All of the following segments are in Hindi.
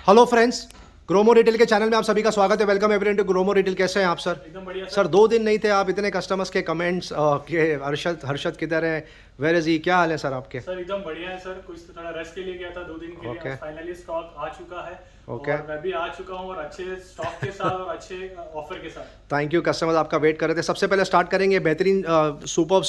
हेलो फ्रेंड्स, ग्रोमो रिटेल के चैनल में आप सभी का स्वागत है। Welcome everyone to Gromo retail. कैसे हैं आप सर? एकदम बढ़िया सर 2 दिन नहीं थे आप, इतने कस्टमर्स के कमेंट्स के हर्षद हर्षद किधर है, वेयर इज ही, क्या हाल है सर आपके? सर एकदम बढ़िया है सर। कुछ तो थोड़ा रेस्ट के लिए गया था 2 दिन के लिए। ओके आज फाइनली स्टॉक आ चुका है। ओके, और मैं भी आ चुका हूँ और अच्छे स्टॉक के साथ और अच्छे ऑफर के साथ। Thank you. कस्टमर्स आपका वेट कर रहे थे। सबसे पहले स्टार्ट करेंगे, बेहतरीन सुपर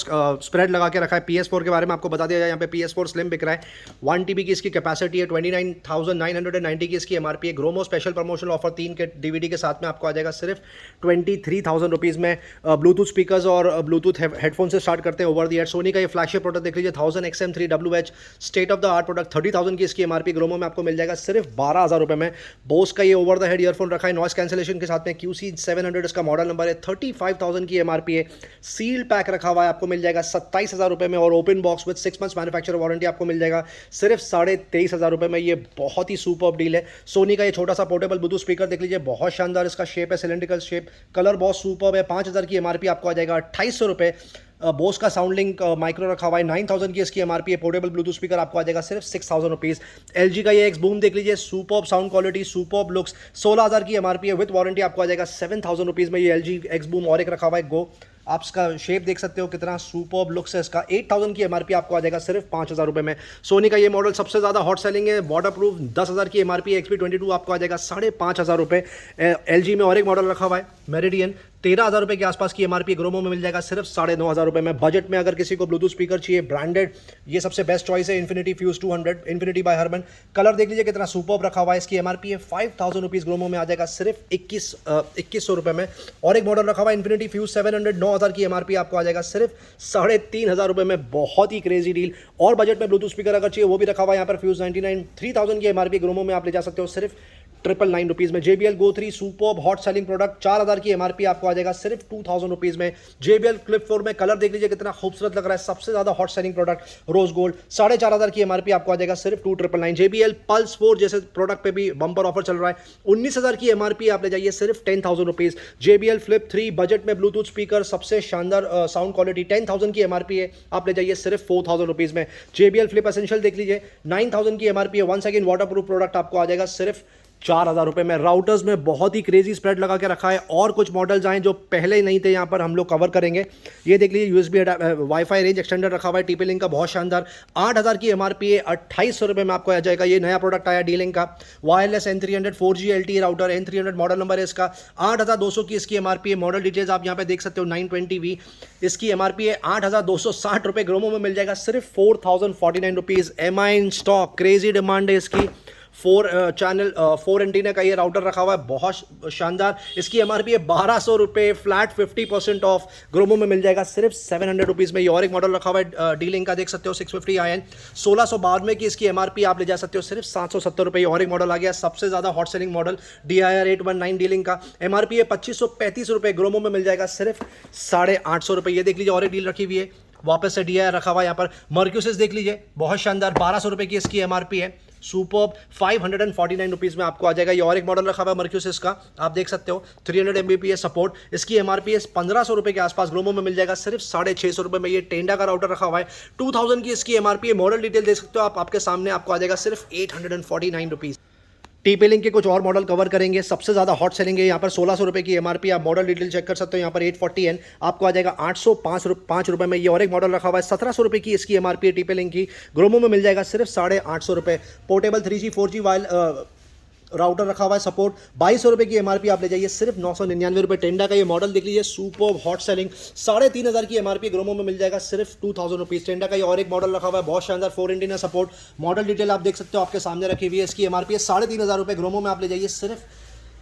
स्प्रेड लगा के रखा है। PS4 के बारे में आपको बता दिया जाए, यहाँ पे PS4 स्लिम बिक रहा है। 1 TB की इसकी कैपेसिटी है, 29,990 की इसकी MRP है। ग्रोमो स्पेशल प्रमोशनल ऑफर 3 के DVD के साथ में आपको आ जाएगा सिर्फ 23,000 रुपीज़ में। ब्लूटूथ स्पीकर्स और ब्लूटूथ हेडफोन से स्टार्ट करते हैं ओवर द एयर। सोनी का ये फ्लैगशिप प्रोडक्ट देख लीजिए, 1000XM3WH state of the art product, 30,000 की इसकी MRP। ग्रोमो में आपको मिल जाएगा सिर्फ 12,000 रुपये में। बोस का ये ओवर द हेड ईयरफोन रखा है, नॉइस कैंसिलेशन के साथ में। QC700 इसका मॉडल नंबर है, 35,000 की MRP है। सील पैक रखा हुआ है, आपको मिल जाएगा 27,000 रुपये में। और open box with 6 months manufacture warranty आपको मिल जाएगा सिर्फ 23,500 रुपये में। ये बहुत ही सुपर डील है। सोनी का ये छोटा सा पोर्टेबल ब्लूटूथ स्पीकर देख लीजिए, बहुत शानदार इसका शेप है, सिलेंड्रिकल शेप, कलर बहुत सुपर है। 5,000 की MRP आपको आ जाएगा 2,800 रुपये। बोस का साउंड लिंक माइक्रो रखा हुआ है, 9,000 की इसकी MRP है। पोर्टेबल ब्लूटूथ स्पीकर आपको आ जाएगा सिर्फ 6,000 रुपीज़। LG का ये एक्स बूम देख लीजिए, superb sound quality, superb looks, 16,000 की MRP है। विद वारंटी आपको आ जाएगा 7,000 रुपीज़ में। ये LG एक्स बूम और एक रखा हुआ है गो, आप इसका शेप देख सकते हो कितना सुपर्ब लुक्स है इसका। 8,000 की MRP आपको आ जाएगा सिर्फ 5,000 रुपये में। सोनी का ये मॉडल सबसे ज़्यादा हॉट सेलिंग है, वाटर प्रूफ, 10,000 की MRP है। XP22 आपको आ जाएगा 5,500 रुपये। LG में और एक मॉडल रखा हुआ है मेरिडियन, 13,000 रुपये के आसपास की MRP। ग्रोमो में मिल जाएगा सिर्फ 9,500 रुपये में। बजट में अगर किसी को ब्लूटूथ स्पीकर चाहिए ब्रांडेड, ये सबसे बेस्ट चॉइस है। Infinity Fuze 200, Infinity by Harman. Colour देख लीजिए कितना सुपर्ब रखा हुआ है। इसकी MRP है 5,000 रुपीज़। ग्रोमो में आ जाएगा सिर्फ 2100 रुपये में। और एक मॉडल रखा हुआ है इन्फिनिटी फ्यूज 700, 9,000 की MRP आपको आ जाएगा सिर्फ 3,500 रुपये में। बहुत ही क्रेजी डील। और बजट में ब्लूटूथ स्पीकर अगर चाहिए वो भी रखा हुआ है यहाँ पर, फ्यूज 99, 3,000 की MRP। ग्रोमो में आप ले जा सकते हो सिर्फ 999 रुपीज़ में। JBL Go 3 superb hot selling product, 4,000 की MRP आपको आ जाएगा सिर्फ 2,000 रुपीज़ में। JBL Clip 4 में कलर देख लीजिए कितना खूबसूरत लग रहा है, सबसे ज़्यादा hot selling product rose gold, 4,500 की MRP आपको आ जाएगा सिर्फ 2,999। JBL Pulse 4 जैसे प्रोडक्ट पे भी बम्पर ऑफर चल रहा है, 19,000 की MRP आप ले जाइए सिर्फ 10,000 रुपीज़। JBL Flip 3 बजट में ब्लूटूथ स्पीकर, सबसे शानदार साउंड क्वालिटी, 10,000 की MRP है, आप ले जाइए सिर्फ 4,000 रुपीज़ में। JBL Flip Essential देख लीजिए, 9,000 की MRP है। 1 सेकेंड वाटर प्रूफ प्रोडक्ट आपको आ जाएगा सिर्फ 4,000 रुपये में। राउटर्स में बहुत ही क्रेजी स्प्रेड लगा के रखा है, और कुछ मॉडल्स आए जो पहले नहीं थे, यहाँ पर हम लोग कवर करेंगे। ये देख लीजिए, USB वाईफाई रेंज एक्सटेंडर रखा हुआ है, TP लिंक का, बहुत शानदार। 8,000 की MRP है, 2,800 रुपये में आपको आ जाएगा। ये नया प्रोडक्ट आया डी लिंक का, wireless N300 4G LTE router, N300 model number है इसका। 8,200 की इसकी MRP है। मॉडल डिटेल्स आप यहाँ पे देख सकते हो, 920V इसकी MRP है, 8,260 रुपये। ग्रोमो में मिल जाएगा सिर्फ 4,049 rupees. MI in stock, crazy demand है इसकी। 4 एंटीना का ये राउटर रखा हुआ है, बहुत शानदार। इसकी MRP है 1,200 रुपये, फ्लैट 50% ऑफ। ग्रोमो में मिल जाएगा सिर्फ 700 रुपीज़ में। ये और एक मॉडल रखा हुआ है डी लिंक का, देख सकते हो, 650 IN, 1,692 की इसकी MRP आप ले जा सकते हो सिर्फ 770 रुपये। और एक मॉडल आ गया, सबसे ज़्यादा hot selling model, DIR 819 D link का, MRP है 2,535 रुपये। ग्रोमो में मिल जाएगा सिर्फ 850 रुपये। ये देख लीजिए, और एक डील रखी हुई है, वापस से DIR रखा हुआ है यहाँ पर। मर्क्यूसिस देख लीजिए, बहुत शानदार, 1,200 रुपये की इसकी MRP है, सुपर्ब, 549 रुपीज़ में आपको आ जाएगा। ये और एक मॉडल रखा हुआ है मर्क्यूसिस का, आप देख सकते हो, 300 Mbps सपोर्ट। इसकी MRP है 1,500 रुपये के आसपास। ग्रोमो में मिल जाएगा सिर्फ 650 रुपये में। ये टेंडा का राउटर रखा हुआ है, 2,000 की इसकी MRP है। मॉडल डिटेल देख सकते हो आप, आपके सामने आपको आ जाएगा सिर्फ 849 रुपीज़। TP लिंक के कुछ और मॉडल कवर करेंगे, सबसे ज़्यादा हॉट सेलिंग है यहाँ पर, 1,600 रुपये की MRP। आप मॉडल डिटेल चेक कर सकते हो, यहाँ पर 840N आपको आ जाएगा 805 रुपये में। ये और एक मॉडल रखा हुआ है, 1,700 रुपये की इसकी MRP है TP लिंक की। ग्रोमो में मिल जाएगा सिर्फ 850 रुपये। Portable 3G 4G while router रखा हुआ है, सपोर्ट, 2,200 रुपये की MRP आप ले जाइए सिर्फ 999 रुपये। टेंडा का ये मॉडल देख लीजिए, सुपर हॉट सेलिंग, 3,500 की MRP। ग्रोमो में मिल जाएगा सिर्फ 2,000 रुपीज़। टेंडा का ये और एक मॉडल रखा हुआ है, बहुत शानदार, 4 एंटीना सपोर्ट। मॉडल डिटेल आप देख सकते हो, आपके सामने रखी हुई है। इसकी MRP है 3,500 रुपये। ग्रोमो में आप ले जाइए सिर्फ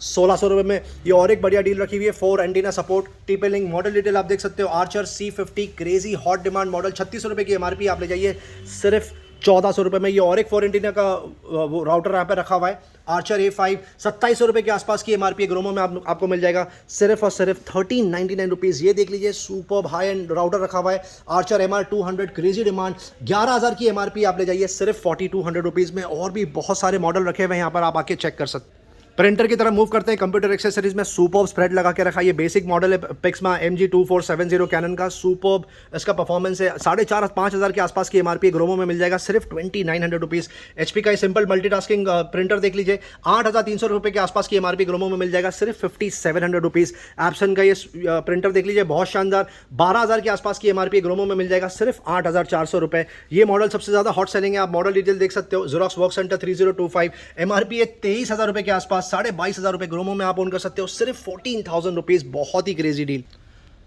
1,600 रुपये में। ये और एक बढ़िया डील रखी हुई है, 4 antenna support, TP link. Model detail आप देख सकते हो, Archer C50 crazy hot demand model, 3,600 रुपये की MRP आप ले जाइए सिर्फ 1,400 रुपये में। ये और एक 4 एंटीना का वो राउटर यहाँ पे रखा हुआ है, आर्चर A5, 2,700 रुपये के आसपास की MRP है। ग्रोमो में आपको मिल जाएगा सिर्फ और सिर्फ 1,399 रुपीज़। ये देख लीजिए, सुपर्ब हाई एंड राउटर रखा हुआ है, आर्चर MR200 क्रेजी डिमांड, 11,000 की MRP आप ले जाइए सिर्फ 4,200 रुपीज़ में। और भी बहुत सारे मॉडल रखे हुए हैं यहाँ पर, आप आके चेक कर सकते हैं। प्रिंटर की तरफ मूव करते हैं। कंप्यूटर एक्सेसरीज में सुपर्ब स्प्रेड लगा के रखा है। ये बेसिक मॉडल है पिक्समा MG2470 कैनन का। सुपर्ब इसका परफॉर्मेंस है। 4,500-5,000 के आसपास की एमआरपी ग्रोमो में मिल जाएगा सिर्फ 2900 रुपीज़। HP का सिंपल मल्टीटास्किंग प्रिंटर देख लीजिए, 8,300 रुपये के आसपास की एमआरपी ग्रोमो में मिल जाएगा सिर्फ 5,700 रुपीज़। एप्सन का ये प्रिंटर देख लीजिए, बहुत शानदार, 12,000 के आसपास की एमआरपी ग्रोमो में मिल जाएगा सिर्फ 8,400 रुपये। ये मॉडल सबसे ज़्यादा हॉट सेलिंग है। आप मॉडल डिटेल देख सकते हो। Xerox वर्क सेंटर 3025, एमआरपी है 23,000 रुपये के आसपास, 22,500 रुपये ग्रोमो में आप ओन कर सकते हो सिर्फ 14,000 रुपीज़। बहुत ही क्रेजी डील।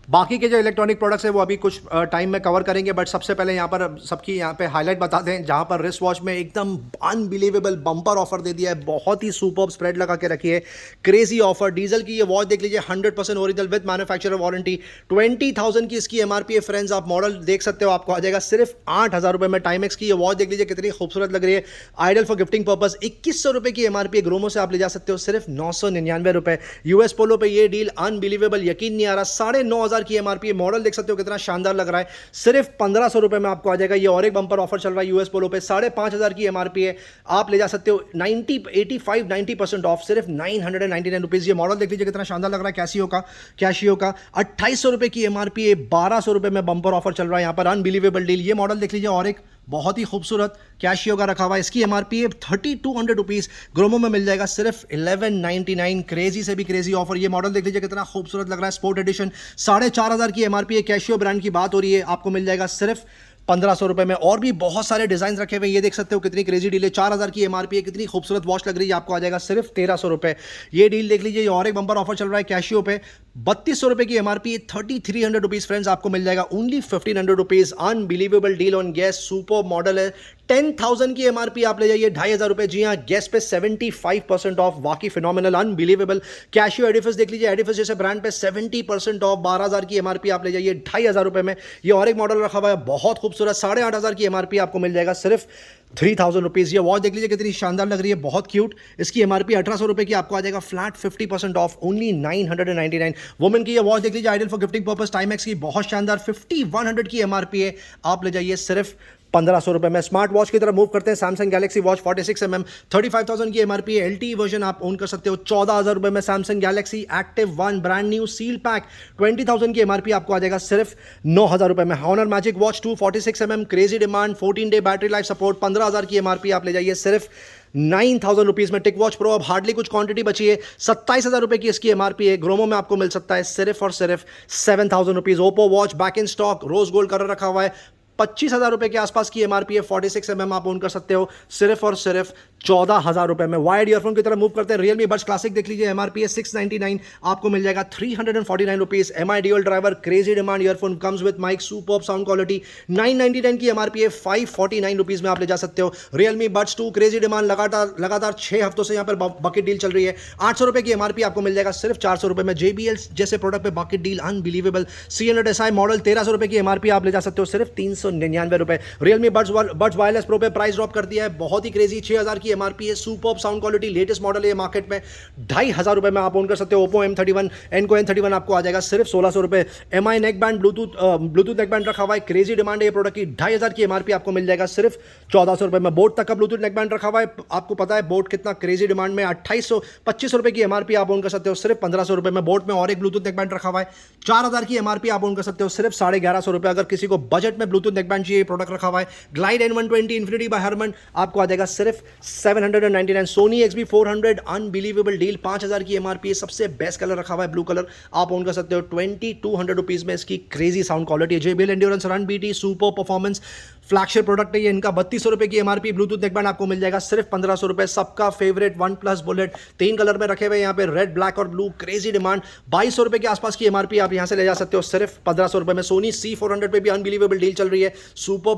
बाकी के जो इलेक्ट्रॉनिक प्रोडक्ट्स है वो अभी कुछ टाइम में कवर करेंगे, बट सबसे पहले यहाँ पर सबकी यहाँ पे हाईलाइट बता दें, जहाँ पर रिस्ट वॉच में एकदम अनबिलीवेबल बम्पर ऑफर दे दिया है। बहुत ही सुपर्ब स्प्रेड लगा के रखी है, क्रेजी ऑफर। डीजल की ये वॉच देख लीजिए, 100% ओरिजिनल विद मैन्युफैक्चरर वारंटी, 20,000 की इसकी एमआरपी है। फ्रेंड्स, आप मॉडल देख सकते हो, आपको आ जाएगा सिर्फ 8,000 रुपये में। टाइमेक्स की ये वॉच देख लीजिए, कितनी खूबसूरत लग रही है, आइडल फॉर गिफ्टिंग पर्पज। 2,100 रुपये की एमआरपी है। ग्रोमो से आप ले जा सकते हो सिर्फ 999 रुपये। यूएस पोलो पे ये डील अनबिलीवेबल, यकीन नहीं आ रहा, 9,500 की एमआरपी है। मॉडल देख सकते हो कितना शानदार लग रहा है, सिर्फ 1,500 रुपए में आपको आ जाएगा। ये और एक बंपर ऑफर चल रहा है यूएस पोलो पे, 5,500 की एमआरपी है। आप ले जा सकते हो 85-90% ऑफ, सिर्फ 999 रुपीज। ये मॉडल देख लीजिए कितना शानदार लग रहा है, कैशियो का 2,800 रुपए की एमआरपी है, 1,200 रुपए में बंपर ऑफर चल रहा है यहाँ पर, अनबिलीवेबल डील। ये मॉडल देख लीजिए, और एक बहुत ही खूबसूरत कैशियो का रखा हुआ है। इसकी एमआरपी है 3,200 रुपीज, ग्रोमो में मिल जाएगा सिर्फ 1199। क्रेजी से भी क्रेजी ऑफर। ये मॉडल देख लीजिए कितना खूबसूरत लग रहा है, स्पोर्ट एडिशन, 4,500 की एमआरपी है। कैशियो ब्रांड की बात हो रही है, आपको मिल जाएगा सिर्फ 1,500 रुपए में। और भी बहुत सारे डिजाइन रखे हुए, ये देख सकते हो कितनी क्रेजी डील है। 4,000 की एमआरपी है, कितनी खूबसूरत वॉच लग रही है, आपको आ जाएगा सिर्फ 1,300 रुपए। ये डील देख लीजिए, और एक बंपर ऑफर चल रहा है कैशियो पे, 3,200 रुपए की एमआरपी है, 3,300 रुपीज। फ्रेंड्स, आपको मिल जाएगा only 1,500 rupees. Unbelievable deal on gas, super model है। 10,000 की एमआरपी आप ले जाइए 2,500 रुपए। जी हाँ, गैस पे 75% ऑफ, वाकई फिनोमिनल, अनबिलीवेबल। कैशियो एडिफिस देख लीजिए, एडिफिस जैसे ब्रांड पे 70% ऑफ, 12,000 की एमआरपी आप ले जाइए 2,500 रुपए में। ये और एक मॉडल रखा हुआ है बहुत खूबसूरत, 8,500 की एमआरपी आपको मिल जाएगा सिर्फ 3,000 रुपीज़। ये वॉच देख लीजिए कितनी शानदार लग रही है, बहुत क्यूट। इसकी एमआरपी 1,800 रुपए की आपको आ जाएगा फ्लैट 50% ऑफ, ओनली 999। वुमेन की ये वॉच देख लीजिए, ideal for gifting purpose, Timex की, बहुत शानदार, 5,100 की एमआरपी है। आप ले जाइए सिर्फ 1,500 रुपए में। स्मार्ट वॉच की तरफ मूव करते हैं। सैमसंग गैलेक्सी वॉच 46mm, 35,000 की एमआरपी है। LTE वर्जन आप ओन कर सकते हो 14,000 रुपए में। Samsung Galaxy active 1 brand new seal pack, 20,000 की एमआरपी आपको आ जाएगा सिर्फ 9,000 रुपए में। Honor Magic Watch 2 46mm, crazy demand, 14 day battery life support, 15,000 की एमआरपी आप ले जाइए सिर्फ 9,000 रुपीज़ में। टिक वॉच प्रो अब हार्डली कुछ क्वांटिटी बची है, 27,000 रुपए की इसकी एमआरपी है। ग्रोमो में आपको मिल सकता है सिर्फ और सिर्फ 7,000 rupees. Oppo Watch back in stock, rose gold colour रखा हुआ है, 25,000 रुपए के आसपास की एमआरपी है। 46mm आप ओन कर सकते हो सिर्फ और सिर्फ 14,000 रुपए में। वायर्ड ईयरफोन की तरफ मूव करते हैं। रियलमी बड्स क्लासिक देख लीजिए, एमआरपी है 699, आपको मिल जाएगा 349 rupees. MI dual driver, crazy demand earphone, comes with mic, superb sound quality, 999 की एमआरपी है, 549 रुपीज में आप ले जा सकते हो। रियलमी बड्स 2 क्रेजी डिमांड, लगातार 6 हफ्तों से यहाँ पर बकेट डील चल रही है। 800 रुपए की एमआरपी आपको मिल जाएगा सिर्फ 400 रुपए में। JBL जैसे प्रोडक्ट पे bucket deal unbelievable. C100SI model 1,300 रुपए की एमआरपी आप ले जा सकते हो सिर्फ 399 रुपए। रियलमी बड्स वायरलेस प्रो पे प्राइस ड्रॉप कर दिया है, बहुत ही क्रेजी, 6,000 की एमआरपी है। Superb sound quality, latest model है मार्केट में, 2,500 रुपए में आप ओन कर सकते हो। ओप्पो M31 एनको N31 आपको आ जाएगा सिर्फ 1,600 रुपए। MI neck band, Bluetooth neck band रखा हुआ है, क्रेजी डिमांड है ये प्रोडक्ट की, 2,500 की एमआरपी आपको मिल जाएगा सिर्फ 1,400 रुपए में। बोट तक का ब्लूटूथ नेक बैंड रखा हुआ है, आपको पता है बोट कितना क्रेजी डिमांड में, 2,825 रुपए की एमआरपी आप ओन कर सकते हो सिर्फ 1,500 रुपए में। बोट में और एक ब्लूटूथ नेक बैंड रखा हुआ है, 4,000 की एमआरपी आप ओन कर सकते हो सिर्फ 1,150 रुपए। अगर किसी को बजट में ब्लूटूथ नेक बैंड चाहिए, प्रोडक्ट रखा हुआ है। Glide N120 infinity bye Harman आपको आ जाएगा सिर्फ 799। सोनी XB400 अनबिलीवेबल डील, 5,000 की एमआरपी है, सबसे बेस्ट कलर रखा हुआ है ब्लू कलर, आप ओन कर सकते हो 2,200 रुपीज में। इसकी क्रेजी साउंड क्वालिटी है। JBL endurance run BT super performance flagship product है ये इनका, 3,200 रुपए की एमआरपी। ब्लूटूथ नेकबैंड आपको मिल जाएगा सिर्फ 1,500 रुपए। सबका फेवरेट OnePlus बुलेट, 3 कलर में रखे हुए यहाँ पे, रेड, ब्लैक और ब्लू, क्रेजी डिमांड, 2,200 रुपए के आसपास की एमआरपी आप यहाँ से ले जा सकते हो सिर्फ 1,500 रुपए में। सोनी C400 पे भी अनबिलीवेबल डील चल रही है, सुपर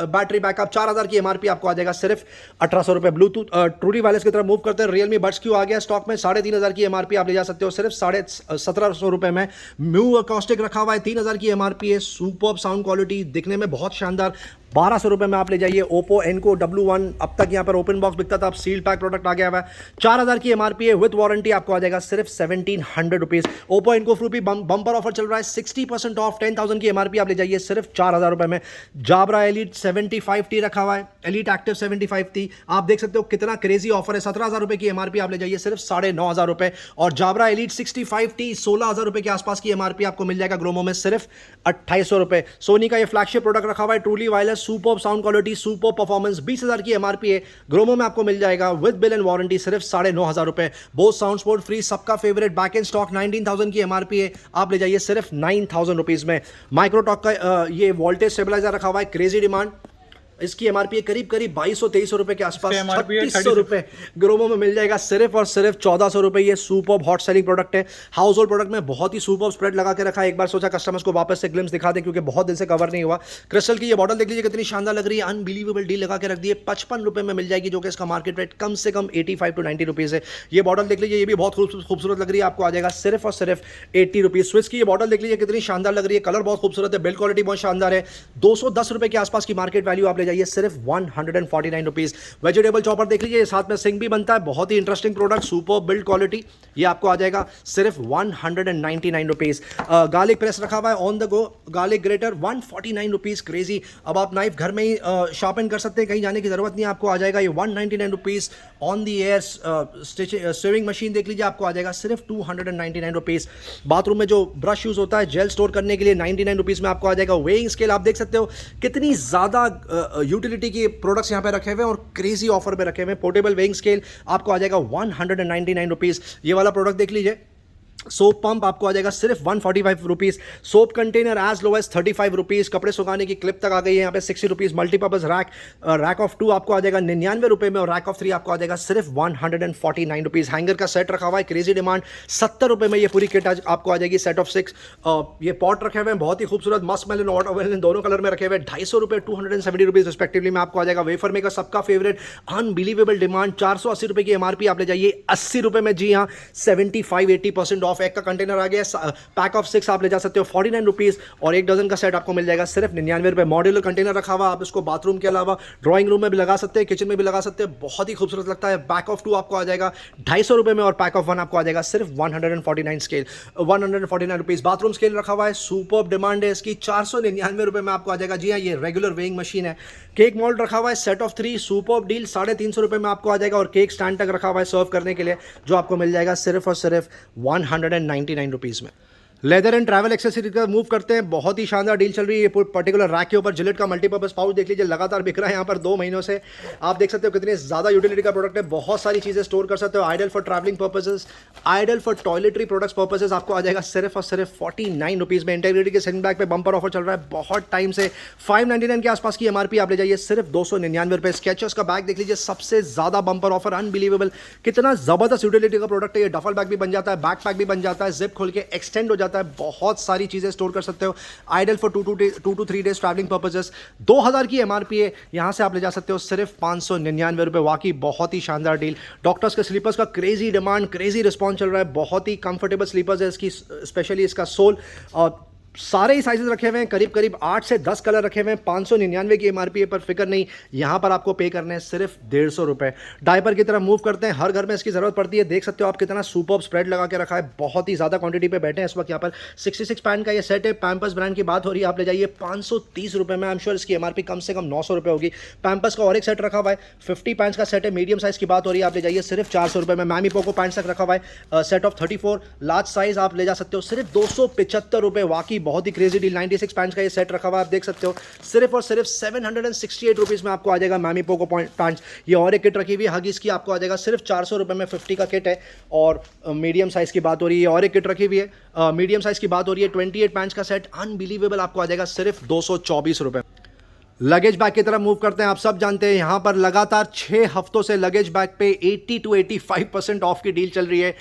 बैटरी बैकअप, 4,000 की एमआरपी आपको आ जाएगा सिर्फ 1,800 रुपए। ब्लूटूथ ट्रूडी वायरलेस की तरफ मूव करते हैं। रियलमी बड्स क्यू आ गया स्टॉक में, 3,500 की एमआरपी आप ले जा सकते हो सिर्फ 1,700 रुपए में। म्यू अकॉस्टिक रखा हुआ है, 3,000 की एमआरपी है, सुपर्ब साउंड क्वालिटी, दिखने में बहुत शानदार, 1200 रुपये में आप ले जाइए ओप्पो एनको W1। अब तक यहाँ पर ओपन बॉक्स बिकता था, अब सील पैक प्रोडक्ट आ गया हुआ है। 4000 की एमआरपी है, विद वारंटी आपको आ जाएगा सिर्फ 1700 रुपीज़। ओप्पो एनको फ्रूपी बम्पर ऑफर चल रहा है, 60% ऑफ, 10,000 की एमआरपी आप ले जाइए सिर्फ 4000 रुपये में। जाबरा एलीट 75T रखा हुआ है, एलीट एक्टिव 75T, आप देख सकते हो कितना क्रेजी ऑफर है। 17,000 रुपये की एमआरपी आप ले जाइए सिर्फ 9,500 रुपये। और जाबरा एलीट 65T 16,000 रुपये के आसपास की एमआरपी आपको मिल जाएगा ग्रोमो में सिर्फ 2800 रुपये। सोनी का ये फ्लैगशिप प्रोडक्ट रखा हुआ है, truly wireless, super sound quality, super performance, 20,000 की एमआरपी है, ग्रोमो में आपको मिल जाएगा विद बिल एंड वारंटी सिर्फ 9,500 रुपये। बोस साउंड स्पोर्ट फ्री, सबका फेवरेट, बैक इन स्टॉक, 19,000 की एमआरपी है, आप ले जाइए सिर्फ 9,000 रुपीज़ में। माइक्रोटॉक का ये वोल्टेज स्टेबलाइजर रखा हुआ है, क्रेजी डिमांड, इसकी एमआरपी करीब 2200-2300 रुपए के आसपास, 3600 रुपए ग्रोमो में मिल जाएगा सिर्फ और सिर्फ 1400 रुपए। ये सुपर हॉट सेलिंग प्रोडक्ट है, हाउस होल्ड प्रोडक्ट में बहुत ही सुपर स्प्रेड लगा के रखा है। एक बार सोचा कस्टमर्स को वापस से ग्लिम्स दिखा दें क्योंकि बहुत दिन से कवर नहीं हुआ। क्रिस्टल की ये बॉटल देख लीजिए कितनी शानदार लग रही है, अनबिलीवेबल डील लगा के रख दी है, 55 रुपए में मिल जाएगी, जो कि इसका मार्केट रेट कम से कम 85 to 90 रुपीज़ है। ये बॉटल देख लीजिए, ये भी बहुत खूबसूरत लग रही है, आपको आ जाएगा सिर्फ और सिर्फ 80 रुपीज़। स्विस की ये बॉटल देख लीजिए कितनी शानदार लग रही है, कलर बहुत खूबसूरत है, बिल्ड क्वालिटी बहुत शानदार है, 210 रुपए के आसपास की मार्केट वैल्यू, आप ले जाइए सिर्फ 149 रुपीज़। वेजिटेबल चॉपर देख लीजिए, साथ में सिंक भी बनता है, बहुत ही interesting product, super build quality, ये आपको आ जाएगा सिर्फ 199 रुपीज़। गार्लिक प्रेस रखा हुआ है on the go, garlic greater 149 rupees, crazy. अब आप नाइफ घर में ही शॉपिंग कर सकते हैं, कहीं जाने की जरूरत नहीं, आपको आ जाएगा ये 199 rupees. On the air saving machine देख लीजिए, आपको आ जाएगा सिर्फ 299 रुपीज़। बाथरूम में जो ब्रश यूज होता है जेल स्टोर करने के लिए, 99 रुपीज़ में आपको आ जाएगा। वेइंग स्केल आप देख सकते हो कितनी ज़्यादा यूटिलिटी की प्रोडक्ट्स यहाँ पे रखे हुए हैं और क्रेजी ऑफर पे रखे हुए हैं। पोर्टेबल वेइंग स्केल आपको आ जाएगा 199 रुपीज़। ये वाला प्रोडक्ट देख लीजिए, सोप पंप आपको आ जाएगा सिर्फ 145 rupees. Soap container as low as 35 rupees. कपड़े सुखाने की क्लिप तक आ गई है यहाँ पे 60 रुपीज़। मल्टीपर्पज़ रैक ऑफ 2 आपको आ जाएगा 99 रुपये में, और रैक ऑफ 3 आपको आ जाएगा सिर्फ 149 रुपीज़। हैंगर का सेट रखा हुआ है, क्रेजी डिमांड, 70 रुपये में ये पूरी किट आपको आ जाएगी, सेट ऑफ 6। ये पॉट रखे हुए हैं बहुत ही खूबसूरत, मस्क मेलन और वाटरमेलन दोनों कलर में रखे हुए हैं, 250 रुपये 270 रुपीज़ रिस्पेक्टिवली में आपको आ जाएगा। वेफर मेकर सबका फेवरेट, अनबिलीवेबल डिमांड, 480 रुपये की एमआरपी, आप ले जाइए 80 रुपये में। जी हाँ, 75-80% ऑफ। एक का कंटेनर आ गया, पैक ऑफ 6 आप ले जा सकते हो 49 रुपीज़, और 1 डजन का सेट आपको मिल जाएगा सिर्फ 99 रुपये। मॉड्यूलर कंटेनर रखा हुआ, आप इसको बाथरूम के अलावा ड्राइंग रूम में भी लगा सकते हैं, किचन में भी लगा सकते हैं, बहुत ही खूबसूरत लगता है। पैक ऑफ 2 आपको आ जाएगा 250 रुपये में, और पैक ऑफ 1 आपको आ जाएगा सिर्फ 149 रुपीज़। बाथरूम स्केल रखा हुआ है, सुपर्ब डिमांड है इसकी, 499 रुपये में आपको आ जाएगा। जी हाँ, ये रेगुलर वेइंग मशीन है। केक मोल्ड रखा हुआ है, सेट ऑफ 3, सुपर्ब डील, 350 रुपये में आपको आ जाएगा, और केक स्टैंड तक रखा हुआ है सर्व करने के लिए, जो आपको मिल जाएगा सिर्फ और सिर्फ 199 रुपीज़ में। लेदर एंड ट्रैवल एक्सेसरीज का मूव करते हैं, बहुत ही शानदार डील चल रही है। पर्टिकुलर रैक के ऊपर जिलेट का मल्टीपर्पज़ पाउच देख लीजिए, लगातार बिक रहा है यहाँ पर 2 महीनों से। आप देख सकते हो कितनी ज़्यादा यूटिलिटी का प्रोडक्ट है, बहुत सारी चीज़ें स्टोर कर सकते हो। Ideal for travelling purposes, ideal for toiletry products purposes, आपको आ जाएगा सिर्फ और सिर्फ 49 रुपीज़ में। इंटीग्रिटी के सेकंड बैग पे बम्पर ऑफर चल रहा है बहुत टाइम से, 599 के आसपास की एमआरपी, आप ले जाइए सिर्फ 299 रुपये। स्केचर्स का बैग देख लीजिए, सबसे ज़्यादा बम्पर ऑफर, अनबिलीवेबल, कितना ज़बरदस्त यूटिलिटी का प्रोडक्ट है। ये डफल बैग भी बन जाता है, बैक पैक भी बन जाता है, जिप खोल के एक्सटेंड हो जाता है, बहुत सारी चीजें स्टोर कर सकते हो। Ideal for 2 to 3 days travelling purposes, 2000 की एमआरपी है, यहां से आप ले जा सकते हो सिर्फ 599 रुपये। वाकई बहुत ही शानदार डील। डॉक्टर्स के स्लीपर्स का क्रेजी डिमांड, क्रेजी रिस्पॉन्स चल रहा है, बहुत ही कंफर्टेबल स्लीपर्स है इसकी, स्पेशली इसका सोल, सारे ही साइजेस रखे हुए हैं, करीब करीब 8 से 10 कलर रखे हुए हैं। 599 की एमआरपी है, पर फिक्र नहीं, यहाँ पर आपको पे करने हैं सिर्फ 150 रुपये। डायपर की तरफ मूव करते हैं, हर घर में इसकी ज़रूरत पड़ती है। देख सकते हो आप कितना सुपर्ब स्प्रेड लगा के रखा है, बहुत ही ज़्यादा क्वांटिटी पे बैठे हैं इस वक्त। यहाँ पर 66 पैंट का ये सेट है, पैम्पर्स ब्रांड की बात हो रही है, आप ले जाइए 530 रुपये में। आई एम श्योर इसकी एमआरपी कम से कम 900 रुपये होगी। पैम्पर्स का और एक सेट रखा हुआ है, 50 पैंट्स का सेट है, मीडियम साइज़ की बात हो रही है, आप ले जाइए सिर्फ 400 रुपये में। मैमी पोको पैंट्स तक रखा हुआ है, सेट ऑफ 34 लार्ज साइज़, आप ले जा सकते हो सिर्फ 275 रुपये। वाकई बहुत ही क्रेजी डील। 96 पैंट्स का ये सेट रखा हुआ है, आप देख सकते हो सिर्फ और सिर्फ 768 रुपीज़ में आपको आ जाएगा मैमी पोको पैंट्स। ये और एक किट रखी हुई है हगीज़ की, आपको आ जाएगा सिर्फ 400 रुपये में, 50 का किट है। और मीडियम साइज़ की बात हो रही है, और एक किट रखी हुई है, मीडियम साइज़ की बात हो रही है, 28 पैंट्स का सेट, अनबिलीवेबल, आपको आ जाएगा सिर्फ 224 रुपये। लगेज बैग की तरफ मूव करते हैं। आप सब जानते हैं यहाँ पर लगातार 6 हफ्तों से लगेज बैग पे 80 to 85% ऑफ की डील चल रही है।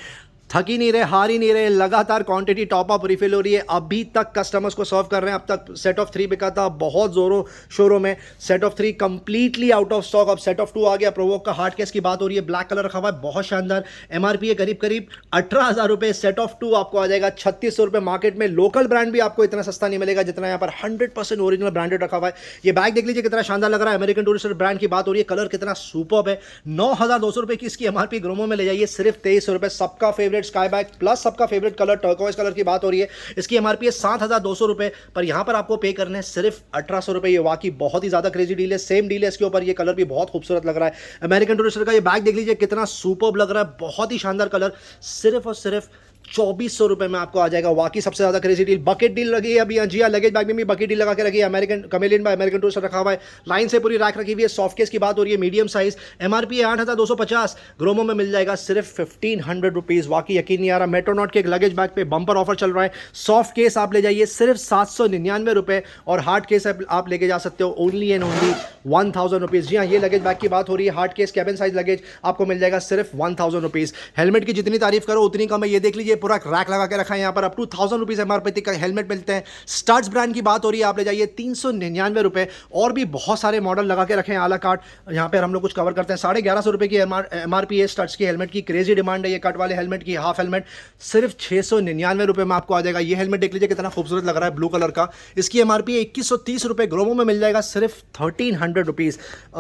थक ही नहीं रहे, हार ही नहीं रहे, लगातार क्वांटिटी टॉप अप रिफिल हो रही है। अभी तक कस्टमर्स को सर्व कर रहे हैं। अब तक सेट ऑफ 3 बिका था, बहुत जोरों शोरों में। Set of 3 completely out of stock. अब सेट ऑफ 2 आ गया। प्रोवोक का हार्ड केस की बात हो रही है, ब्लैक कलर रखा हुआ है, बहुत शानदार। एमआरपी है करीब करीब 18,000 रुपए। सेट ऑफ 2 आपको आ जाएगा 3600 रुपए। मार्केट में लोकल ब्रांड भी आपको इतना सस्ता नहीं मिलेगा जितना यहाँ पर 100% ओरिजिनल ब्रांडेड रखा हुआ है। ये बैग देख लीजिए कितना शानदार लग रहा है। अमेरिकन टूरिस्टर ब्रांड की बात हो रही है, कलर कितना सुपर्ब है। 9,200 रुपए की इसकी एमआरपी। ग्रोमो में ले जाइए सिर्फ 2300 रुपए। सबका फेवरेट स्काई बैग प्लस सबका फेवरेट कलर टर्कोइज कलर की बात हो रही है। इसकी एमआरपी है 7,200 रुपए, पर यहां पर आपको पे करने हैं सिर्फ 1800 रुपए। ये वाकई बहुत ही ज्यादा क्रेजी डील है। सेम डील है इसके ऊपर। ये कलर भी बहुत खूबसूरत लग रहा है। अमेरिकन टूरिस्टर का ये बैग देख लीजिए कितना सुपर्ब लग रहा है, बहुत ही शानदार कलर। सिर्फ और सिर्फ 2400 रुपए में आपको आ जाएगा। वाकई सबसे ज्यादा क्रेजी डील। बकेट डील लगी है अभी। जी हाँ, लगेज बैग में भी बकेट डील लगा के रखी है। American Chameleon by American Tourister रखा हुआ है। लाइन से पूरी रैक रखी हुई है। सॉफ्ट केस की बात हो रही है, मीडियम साइज। एमआरपी है 8,250। ग्रोमो में मिल जाएगा सिर्फ 1500 रुपीज। वाकई यकीन नहीं आ रहा। मेट्रोनॉट के एक लगेज बैग पे बम्पर ऑफर चल रहा है। सॉफ्ट केस आप ले जाइए सिर्फ 799 रुपए, और हार्ड केस आप लेके जा सकते हो ओनली एंड ओनली 1000 रुपीज। जी हाँ, ये लगेज बैग की बात हो रही है। Hard case cabin size luggage आपको मिल जाएगा सिर्फ 1000 रुपीज। हेलमेट की जितनी तारीफ करो उतनी कम है। ये देख लीजिए पूरा रैक लगा के रखा है यहाँ पर। अप टू 1000 रुपीज एमआरपी का हेलमेट मिलते हैं। स्टड्स ब्रांड की बात हो रही है, आप ले जाइए 399 रुपए। और भी बहुत सारे मॉडल लगा के रखे हैं आला कार्ड। यहाँ पे हम लोग कुछ कवर करते हैं। 1150 रुपए की एमआरपी है स्टड्स की हेलमेट की। क्रेजी डिमांड है ये कट वाले हेलमेट की। हाफ हेलमेट सिर्फ 699 रुपए में आपको आ जाएगा। ये हेलमेट देख लीजिए कितना खूबसूरत लग रहा है, ब्लू कलर का। इसकी एमआरपी 2130 रुपए। ग्रोमो में मिल जाएगा सिर्फ 1300 रुपीज।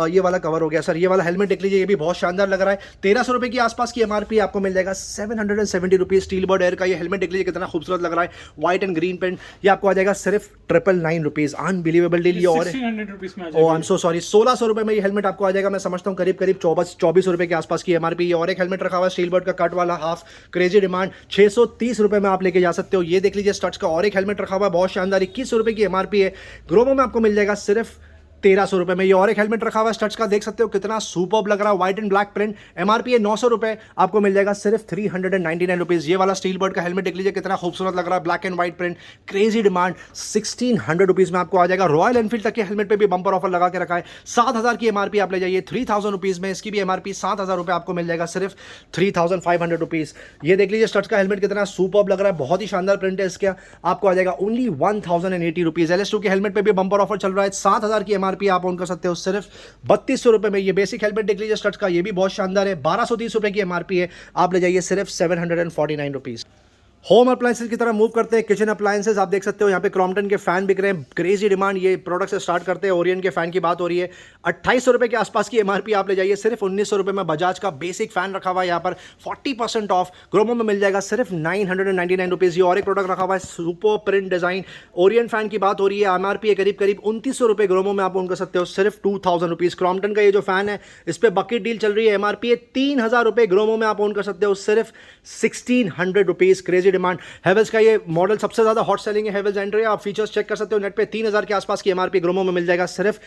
ये वाला कवर हो गया सर। ये वाला हेलमेट देख लीजिए, ये भी बहुत शानदार लग रहा है। 1300 रुपए के आसपास की एमआरपी आपको मिल जाएगा 770 रुपीज। स्टील बर्ड एयर का ये हेलमेट देख लीजिए कितना खूबसूरत लग रहा है, व्हाइट एंड ग्रीन पेंट। ये आपको आ जाएगा सिर्फ 999 रुपीज। Unbelievable deal. ये और 1600 रुपीस में आ ओ जाएगा। आई एम सो सॉरी, 1600 रुपए में ये हेलमेट आपको आ जाएगा। मैं समझता हूँ करीब करीब 24 रुपए के आसपास की एमआरपी। ये और एक हेलमेट रखा हुआ है स्टील बर्ड का कट वाला हाफ। क्रेजी डिमांड 630 रुपए में आप लेके जा सकते हो। ये देख लीजिए स्टड्स का और एक हेलमेट रखा हुआ है, बहुत शानदार। 2100 रुपए की एमआरपी है। ग्रोमो में आपको मिल जाएगा सिर्फ 1300 रुपए में। ये और एक हेलमेट रखा हुआ है स्टड्स का, देख सकते हो कितना सुपर्ब लग रहा है, white and black print. MRP है 900 रुपए, आपको मिल जाएगा सिर्फ 399 रुपीज। ये वाला स्टील बर्ड का हेलमेट देख लीजिए कितना खूबसूरत लग रहा है, black and white print. Crazy demand 1600 rupees में आपको आ जाएगा। रॉयल एनफील्ड तक के हेलमेट पे भी बंपर ऑफर लगा के रखा है। 7000 की एमआरपी आप ले जाइए 3000 रुपीज में। इसकी भी एमआरपी 7000 रुपए, आपको मिल जाएगा सिर्फ 3500 रुपीज। ये देख लीजिए स्टड्स का हेलमेट कितना सुपर्ब लग रहा है, बहुत ही शानदार प्रिंट है इसका। आपको आ जाएगा ओनली 1080 रुपीज। LS2 के हेलमेट पे भी बंपर ऑफर चल रहा है। 7000 की एमआरपी आप ऑन कर सकते हो सिर्फ 3200 रुपए में। ये बेसिक हेलमेट देख लीजिए स्टड्स का, ये भी बहुत शानदार है। 1230 रुपए की एमआरपी है, आप ले जाइए सिर्फ 749 रुपीज। होम अप्लायंसेज की तरह मूव करते हैं। किचन अप्लायंसेज आप देख सकते हो यहाँ पे क्रॉम्पटन के फैन बिक रहे हैं। क्रेजी डिमांड ये प्रोडक्ट से स्टार्ट करते हैं। ओरियन के फैन की बात हो रही है। 2800 रुपए के आसपास की एमआरपी, आप ले जाइए सिर्फ 1900 रुपए में। बजाज का बेसिक फैन रखा हुआ है यहाँ पर 40% ऑफ। ग्रोमो में मिल जाएगा सिर्फ 999 रुपीज। ये और एक प्रोडक्ट रखा हुआ है super print design. Orion fan की बात हो रही है, एमआरपी है करीब करीब 2900 रुपए। ग्रोमो में आप ओन कर सकते हो सिर्फ 2000 रुपीज। क्रॉम्पटन का ये जो फैन है इस पर बकेट डील चल रही है, एमआरपी है 3000 रुपए। ग्रोमो में आप ओन कर सकते हो सिर्फ 1600 रुपीज। Crazy demand. हेवेल्स का ये मॉडल सबसे ज्यादा हॉट सेलिंग है, हेवेल्स एंड्रिया। आप फीचर्स चेक कर सकते हो नेट पे। 3000 के आसपास की एमआरपी। ग्रोमो में मिल जाएगा सिर्फ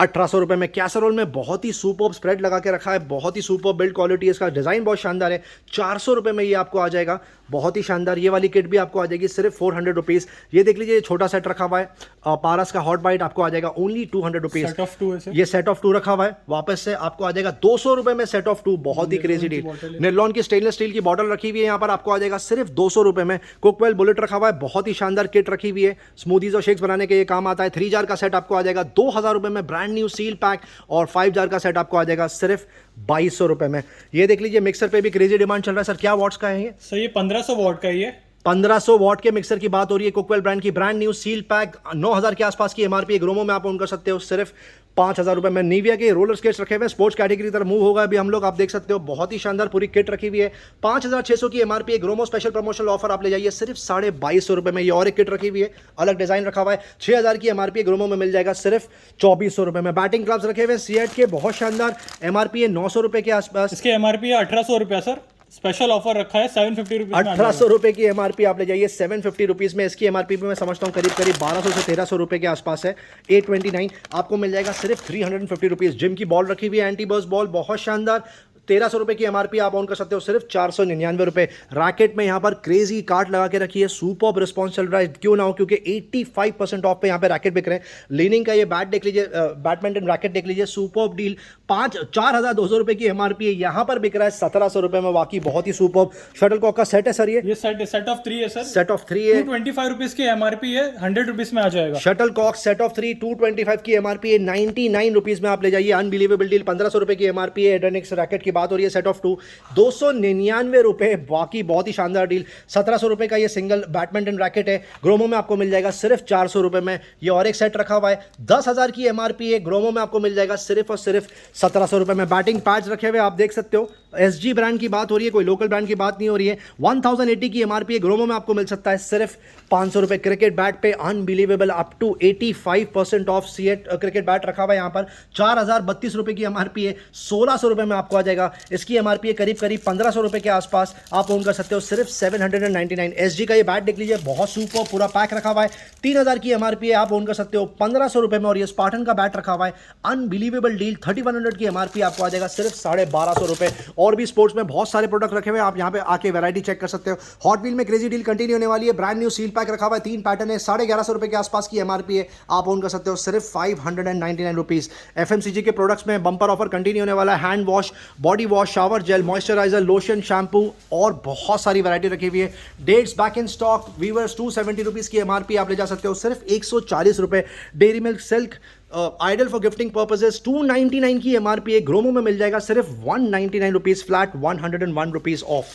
1800 रुपए में। कैसरोल में बहुत ही सुपर्ब स्प्रेड लगा के रखा है, बहुत ही सुपर्ब बिल्ड क्वालिटी है। इसका डिजाइन बहुत शानदार है। 400 रुपए में ये आपको आ जाएगा, बहुत ही शानदार। ये वाली किट भी आपको आ जाएगी सिर्फ 400 रुपीज। ये देख लीजिए छोटा सेट रखा हुआ है पारस का हॉट बाइट, आपको आ जाएगा ओनली 200 रुपीज। सेट ऑफ 2 है। ये सेट ऑफ 2 रखा हुआ है, वापस से आपको आ जाएगा 200 रुपए में सेट ऑफ 2। बहुत ही क्रेजी डील। नेलॉन की स्टेनलेस स्टील की बॉटल रखी हुई है यहाँ पर, आपको आ जाएगा सिर्फ 200 रुपए में। कुकवेल बुलेट रखा हुआ है, बहुत ही शानदार किट रखी हुई है। स्मूदीज और शेक्स बनाने के ये काम आता है। 3 जार का सेट आपको आ जाएगा 2000 रुपए में, ब्रांड न्यू सील पैक। और 5 जार का सेट आपको आ जाएगा सिर्फ 2200 रुपए में। ये देख लीजिए मिक्सर पे भी क्रेजी डिमांड चल रहा है। सर क्या वॉट्स का है ये? सर ये 1500 वॉट का ही है। 1500 वॉट के मिक्सर की बात हो रही है। कुकवेल ब्रांड की ब्रांड न्यू सील पैक। 9000 के आसपास की एमआरपी। ग्रोमो में आप ओन कर सकते हो सिर्फ 5000 रुपए में। निविया के रोलर स्केट्स रखे हुए, स्पोर्ट्स कैटेगरी की तरफ मूव होगा अभी हम लोग, आप देख सकते हो बहुत ही शानदार पूरी किट रखी हुई है। 5600 की MRP. Gromo special promotional offer, आप ले जाइए सिर्फ 2250 रुपए में। ये और एक किट रखी हुई है, अलग डिजाइन रखा हुआ है। 6000 की एमआरपी। ग्रोमो में मिल जाएगा सिर्फ 2400 रुपए में। बैटिंग क्लब्स रखे हुए सीएट के, बहुत शानदार। एमआरपी है 900 रुपए के आसपास। इसकी एमआरपी है 1800 रुपया सर। स्पेशल ऑफर रखा है 750 रुपीज में। 1800 रुपए की एमआरपी, आप ले जाइए 750 रुपीज में। इसकी एमआरपी पे मैं समझता हूँ करीब करीब 1200 से 1300 रुपए के आसपास है। 829 आपको मिल जाएगा सिर्फ 350 रुपीज। जिम की बॉल रखी हुई है, एंटी बर्स्ट बॉल, बहुत शानदार। 1300 रुपये की एमआरपी आप ऑन कर सकते हो सिर्फ 499 रुपये। रैकेट में यहाँ पर क्रेजी कार्ड लगा के रखी है, सुपर्ब रिस्पॉन्स चल रहा है, क्यों ना हो, क्योंकि 85% ऑफ पे यहाँ पे रैकेट बिक रहे हैं। लीनिंग का ये बैट देख लीजिए, बैडमिंटन रैकेट देख लीजिए, सुपर्ब डील, 4,200 रुपये की एमआरपी है, यहाँ पर बिक रहा है 1700 रुपये में, वाकई बहुत ही सुपर्ब। शटलकॉक का सेट है सर, ये सेट ऑफ 3 है सर, सेट ऑफ 3 है, 225 रुपीज की एमआरपी है, 100 रुपीज में आ जाएगा। शटलकॉक सेट ऑफ 3 225 की एमआरपी है, 99 रुपीज में आप ले जाइए, अनबिलीवेबल डील। 1500 रुपए की एमआरपी है। एडोनिक्स रैकेट की बात हो रही है, सेट ऑफ 2 299 रुपए, बाकी बहुत ही शानदार डील। 1700 रुपए का ये सिंगल बैडमिंटन रैकेट है, ग्रोमो में आपको मिल जाएगा सिर्फ 400 रुपए में। ये और एक सेट रखा हुआ है, 10,000 की एमआरपी है, ग्रोमो में आपको मिल जाएगा सिर्फ और सिर्फ 1700 रुपए में। बैटिंग पैड्स रखे हुए आप देख सकते हो, एसजी ब्रांड की बात हो रही है, कोई लोकल ब्रांड की बात नहीं हो रही है। 1080 की एमआरपी है, ग्रोमो में आपको मिल सकता है सिर्फ 500 रुपए। क्रिकेट बैट पे unbelievable up to 85% off CEAT cricket bat रखा हुआ है यहाँ पर, 4032 रुपए की एमआरपी है, 1600 रुपए में आपको आ जाएगा। इसकी एमआरपी है करीब 1500 रुपए के आसपास, आप ओन कर सकते हो सिर्फ 799। एसजी का ये बैट देख लीजिए, बहुत सुपर, पूरा पैक रखा हुआ है, 3000 की एमआरपी है, आप ओन कर सकते हो 1500 रुपए में। और ये स्पार्टन का बैट रखा हुआ है, अनबिलीवेबल डील, 3100 की एमआरपी आपको आ जाएगा सिर्फ 1250 रुपए। और भी स्पोर्ट्स में बहुत सारे प्रोडक्ट रखे हुए हैं, आप यहाँ पे आके वैरायटी चेक कर सकते हो। हॉट व्हील में क्रेजी डील कंटिन्यू होने वाली है, ब्रांड न्यू सील पैक रखा हुआ है, 3 पैटर्न है, 1150 रुपए के आसपास की एमआरपी है, आप ओन कर सकते हो सिर्फ 599 रुपीज। एफएमसीजी के प्रोडक्ट्स में बंपर ऑफर कंटिन्यू होने वाला है, hand wash, body wash, shower gel, moisturiser, lotion, shampoo और बहुत सारी वैरायटी रखी हुई है। डेट्स बैक इन स्टॉक, वीवर्स 270 रुपीज की एमआरपी आप ले जा सकते हो सिर्फ 140 रुपए। Dairy Milk Silk ideal for gifting purposes 299 की एमआरपी है, ग्रोमो में मिल जाएगा सिर्फ 199 rupees flat, 101 rupees of.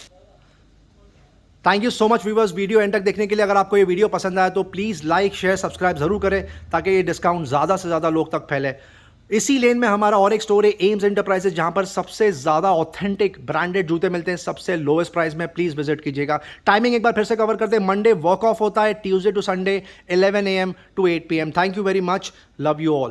Thank you so much viewers, video and तक देखने के लिए। अगर आपको ये वीडियो पसंद आया तो प्लीज़ लाइक शेयर सब्सक्राइब जरूर करें, ताकि ये डिस्काउंट ज़्यादा से ज़्यादा लोग तक फैले। इसी लेन में हमारा और एक स्टोर है, एम्स एंटरप्राइजेज, जहां पर सबसे ज़्यादा ऑथेंटिक ब्रांडेड जूते मिलते हैं सबसे लोएस्ट प्राइस में। प्लीज़ विजिट कीजिएगा। टाइमिंग एक बार फिर से कवर करते हैं, मंडे वर्क ऑफ होता है, Tuesday to Sunday 11 AM to 8 PM। Thank you very much, love you all.